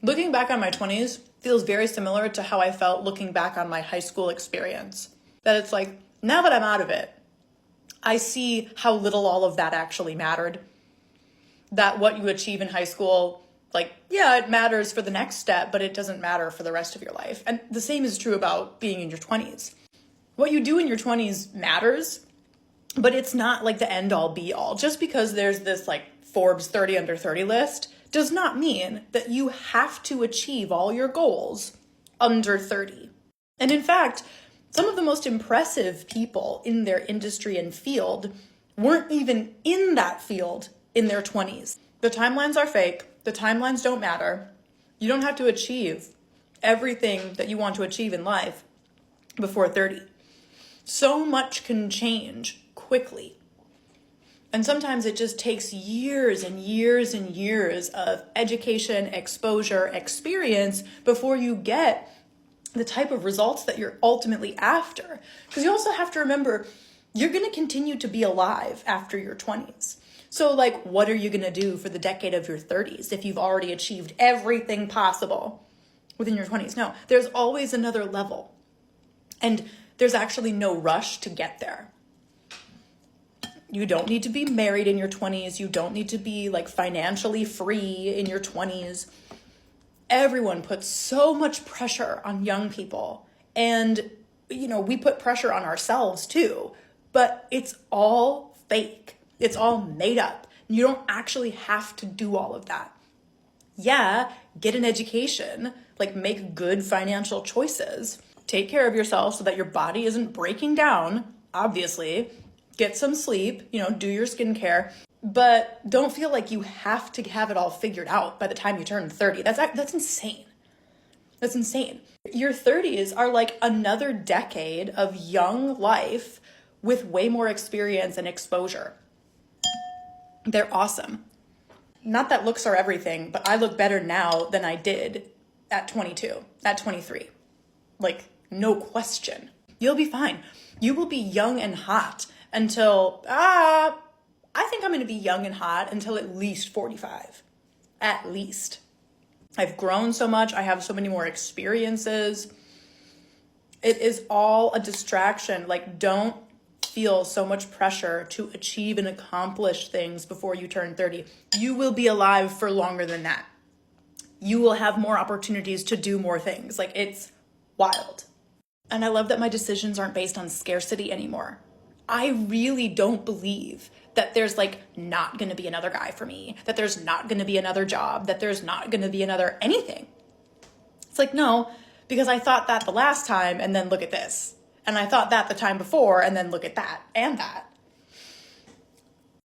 Looking back on my 20s feels very similar to how I felt looking back on my high school experience. That it's like, now that I'm out of it, I see how little all of that actually mattered. That what you achieve in high school, like, yeah, it matters for the next step, but it doesn't matter for the rest of your life. And the same is true about being in your 20s. What you do in your 20s matters, but it's not like the end all be all. Just because there's this like Forbes 30 under 30 list does not mean that you have to achieve all your goals under 30. And in fact, some of the most impressive people in their industry and field weren't even in that field in their 20s. The timelines are fake. The timelines don't matter. You don't have to achieve everything that you want to achieve in life before 30. So much can change quickly. And sometimes it just takes years and years and years of education, exposure, experience before you get the type of results that you're ultimately after. Because you also have to remember, you're going to continue to be alive after your 20s. So like, what are you going to do for the decade of your 30s if you've already achieved everything possible within your 20s? No, there's always another level. And there's actually no rush to get there. You don't need to be married in your 20s. You don't need to be like financially free in your 20s. Everyone puts so much pressure on young people. And, we put pressure on ourselves too. But it's all fake. It's all made up. You don't actually have to do all of that. Yeah, get an education, like make good financial choices. Take care of yourself so that your body isn't breaking down, obviously. Get some sleep, do your skincare, but don't feel like you have to have it all figured out by the time you turn 30. That's insane. That's insane. Your 30s are like another decade of young life with way more experience and exposure. They're awesome. Not that looks are everything, but I look better now than I did at 22, at 23. Like, no question. You'll be fine. You will be young and hot until, I think I'm going to be young and hot until at least 45. At least. I've grown so much. I have so many more experiences. It is all a distraction. Like, don't feel so much pressure to achieve and accomplish things before you turn 30. You will be alive for longer than that. You will have more opportunities to do more things. Like, it's wild. And I love that my decisions aren't based on scarcity anymore. I really don't believe that there's like not going to be another guy for me, that there's not going to be another job, that there's not going to be another anything. It's like, no, because I thought that the last time and then look at this. And I thought that the time before and then look at that and that.